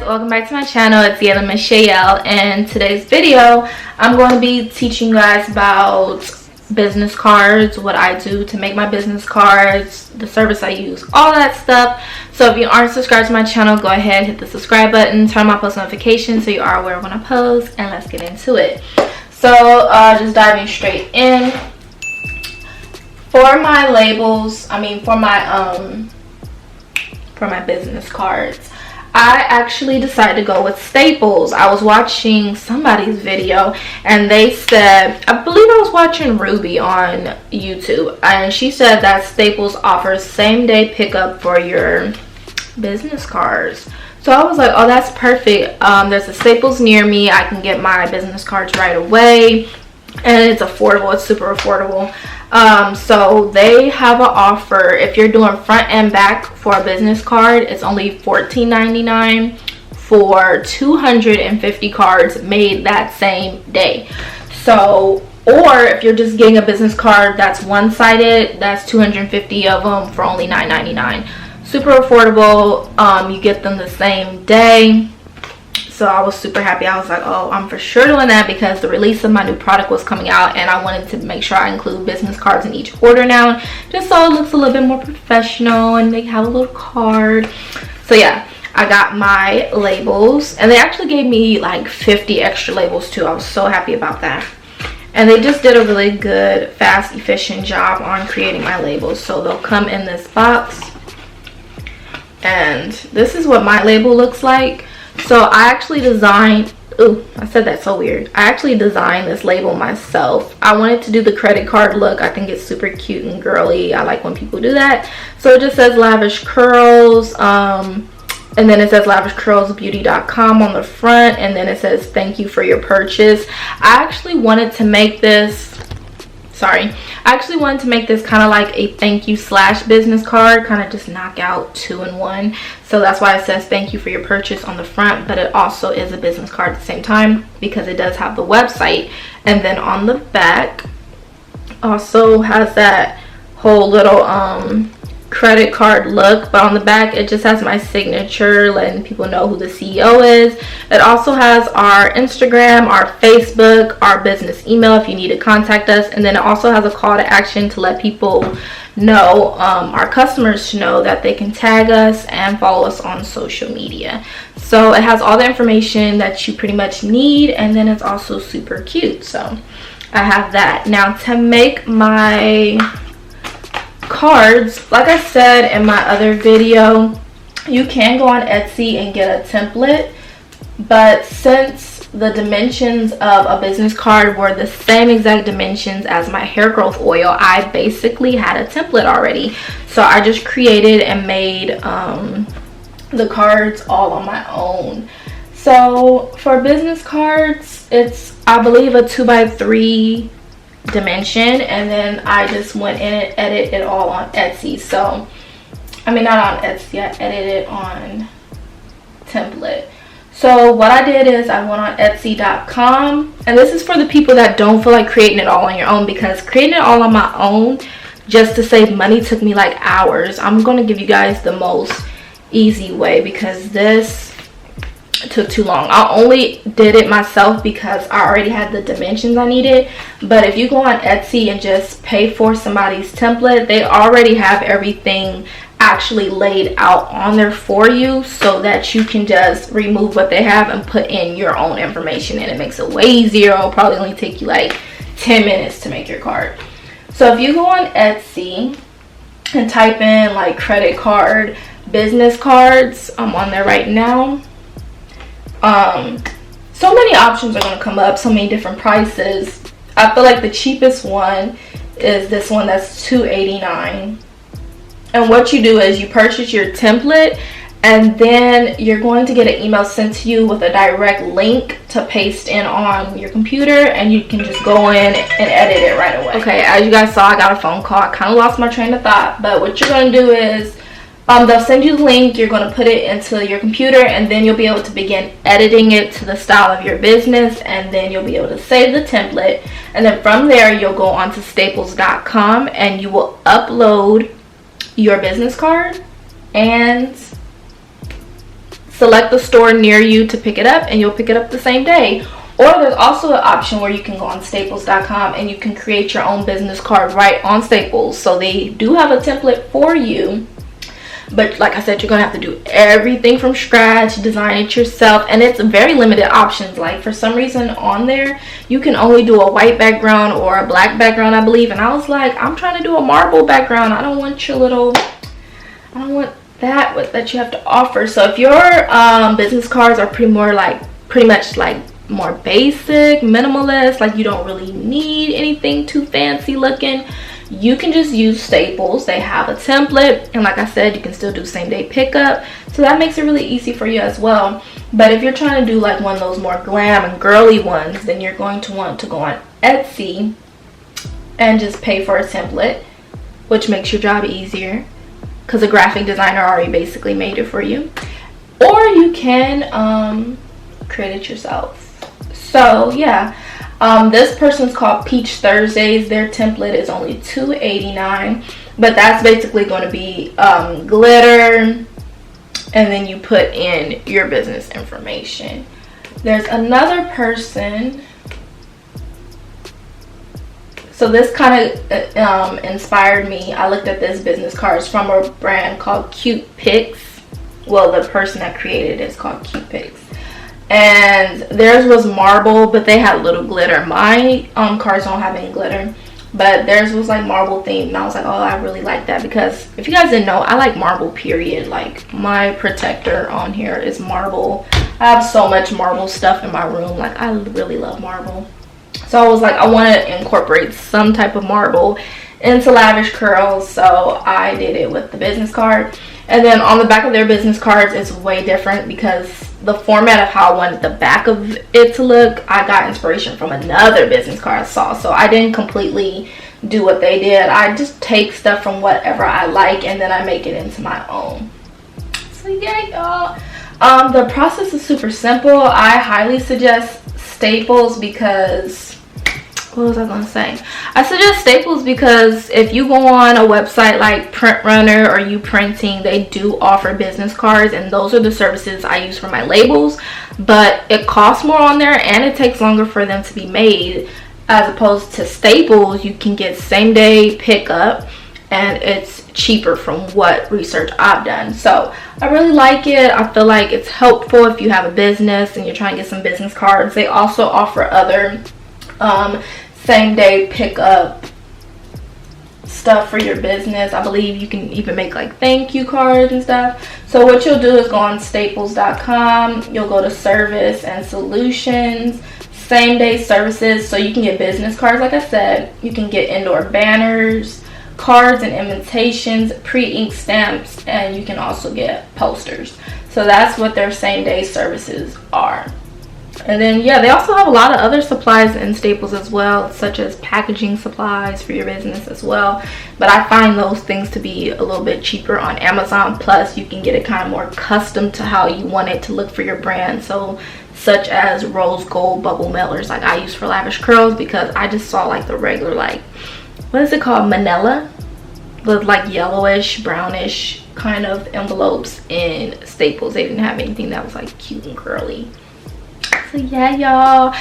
welcome back to my channel. It's Yalon. And today's video I'm going to be teaching you guys about business cards, what I do to make my business cards, the service I use, all that stuff. So if you aren't subscribed to my channel, go ahead, hit the subscribe button, turn on my post notifications so you are aware when I post, and let's get into it. So just diving straight in. For my labels, for my business cards, I actually decided to go with staples. I was watching somebody's video and they said, I believe I was watching Ruby on YouTube, and she said that Staples offers same-day pickup for your business cards. So I was like, oh, that's perfect. There's a Staples near me. I can get my business cards right away, and it's affordable. It's super affordable. So they have an offer. If you're doing front and back for a business card, it's only $14.99 for 250 cards made that same day. So, or if you're just getting a business card that's one-sided, that's 250 of them for only $9.99. Super affordable. You get them the same day. So I was super happy. I was like, oh, I'm for sure doing that, because the release of my new product was coming out and I wanted to make sure I include business cards in each order now, just so it looks a little bit more professional and they have a little card. So yeah, I got my labels, and they actually gave me like 50 extra labels too. I was so happy about that. And they just did a really good, fast, efficient job on creating my labels. So they'll come in this box, and this is what my label looks like. So I actually designed, I said that so weird. I actually designed this label myself. I wanted to do the credit card look. I think it's super cute and girly. I like when people do that. So it just says Lavish Curls, and then it says lavishcurlsbeauty.com on the front, and then it says thank you for your purchase. I actually wanted to make this kind of like a thank you / business card, kind of just knock out 2 in 1. So that's why it says thank you for your purchase on the front, but it also is a business card at the same time, because it does have the website. And then on the back also has that whole little credit card look, but on the back it just has my signature, letting people know who the CEO is. It also has our Instagram, our Facebook, our business email if you need to contact us, and then it also has a call to action to let people know, our customers, to know that they can tag us and follow us on social media. So it has all the information that you pretty much need, and then it's also super cute. So I have that. Now, to make my cards, like I said in my other video, you can go on Etsy and get a template, but since the dimensions of a business card were the same exact dimensions as my hair growth oil, I basically had a template already. So I just created and made the cards all on my own. So for business cards, it's, I believe, a 2x3 dimension, and then I just went in and edited it all on Etsy. So I mean, not on Etsy, I edited it on template. So what I did is I went on etsy.com, and this is for the people that don't feel like creating it all on your own, because creating it all on my own just to save money took me like hours. I'm going to give you guys the most easy way, because this took too long. I only did it myself because I already had the dimensions I needed. But if you go on Etsy and just pay for somebody's template, they already have everything actually laid out on there for you, so that you can just remove what they have and put in your own information, and it makes it way easier. It'll probably only take you like 10 minutes to make your card. So if you go on Etsy and type in like credit card, business cards, I'm on there right now. So many options are going to come up, so many different prices. I feel like the cheapest one is this one, that's $2.89. And what you do is you purchase your template, and then you're going to get an email sent to you with a direct link to paste in on your computer, and you can just go in and edit it right away. Okay, as you guys saw, I got a phone call. I kind of lost my train of thought, but what you're going to do is they'll send you the link, you're going to put it into your computer, and then you'll be able to begin editing it to the style of your business, and then you'll be able to save the template. And then from there, you'll go on to staples.com and you will upload your business card and select the store near you to pick it up, and you'll pick it up the same day. Or there's also an option where you can go on staples.com and you can create your own business card right on Staples. So they do have a template for you, but like I said, you're gonna have to do everything from scratch, design it yourself, and it's very limited options. Like for some reason on there you can only do a white background or a black background, I believe, and I was like, I'm trying to do a marble background. I don't want your little, I don't want that you have to offer. So if your business cards are pretty much like more basic, minimalist, like you don't really need anything too fancy looking, you can just use Staples. They have a template, and like I said, you can still do same day pickup, so that makes it really easy for you as well. But if you're trying to do like one of those more glam and girly ones, then you're going to want to go on Etsy and just pay for a template, which makes your job easier because a graphic designer already basically made it for you. Or you can create it yourself. So yeah, this person's called Peach Thursdays. Their template is only $2.89, but that's basically going to be glitter, and then you put in your business information. There's another person. So this kind of inspired me. I looked at this business cards from a brand called Cute Pics. Well, the person that created it is called Cute Pics. And theirs was marble, but they had little glitter. My cards don't have any glitter, but theirs was like marble themed, and I was like, oh, I really like that, because if you guys didn't know, I like marble, period. Like my protector on here is marble. I have so much marble stuff in my room. Like I really love marble. So I was like, I want to incorporate some type of marble into Lavish Curls, so I did it with the business card. And then on the back of their business cards, it's way different because the format of how I wanted the back of it to look, I got inspiration from another business card I saw. So I didn't completely do what they did. I just take stuff from whatever I like and then I make it into my own. So yeah, y'all. The process is super simple. I highly suggest Staples because, what was I gonna say? I suggest Staples because if you go on a website like Print Runner or You Printing, they do offer business cards, and those are the services I use for my labels, but it costs more on there and it takes longer for them to be made. As opposed to Staples, you can get same day pickup and it's cheaper from what research I've done. So I really like it. I feel like it's helpful if you have a business and you're trying to get some business cards. They also offer other same day pickup stuff for your business. I believe you can even make like thank you cards and stuff. So what you'll do is go on staples.com, you'll go to service and solutions, same day services, so you can get business cards. Like I said, you can get indoor banners, cards and invitations, pre-ink stamps, and you can also get posters. So that's what their same day services are. And then yeah, they also have a lot of other supplies in Staples as well, such as packaging supplies for your business as well, but I find those things to be a little bit cheaper on Amazon. Plus you can get it kind of more custom to how you want it to look for your brand. So such as rose gold bubble mailers like I use for Lavish Curls, because I just saw like the regular, like, what is it called, manila, with like yellowish brownish kind of envelopes in Staples. They didn't have anything that was like cute and curly. So yeah, y'all,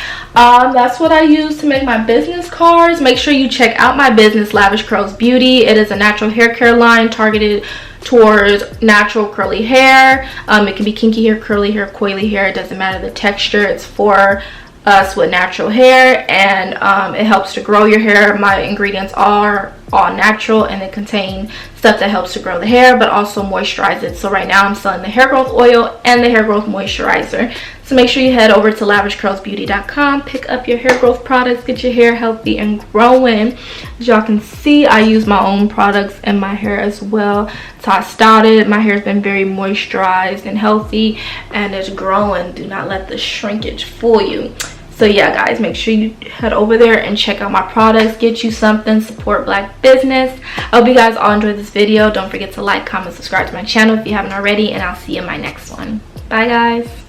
that's what I use to make my business cards. Make sure you check out my business, Lavish Curls Beauty. It is a natural hair care line targeted towards natural curly hair. It can be kinky hair, curly hair, coily hair. It doesn't matter the texture. It's for us with natural hair, and it helps to grow your hair. My ingredients are all natural, and they contain stuff that helps to grow the hair but also moisturize it. So right now I'm selling the hair growth oil and the hair growth moisturizer. So make sure you head over to lavishcurlsbeauty.com, pick up your hair growth products, get your hair healthy and growing. As y'all can see, I use my own products in my hair as well. So I started, my hair has been very moisturized and healthy, and it's growing. Do not let the shrinkage fool you. So yeah, guys, make sure you head over there and check out my products, get you something, support Black business. I hope you guys all enjoyed this video. Don't forget to like, comment, subscribe to my channel if you haven't already, and I'll see you in my next one. Bye, guys.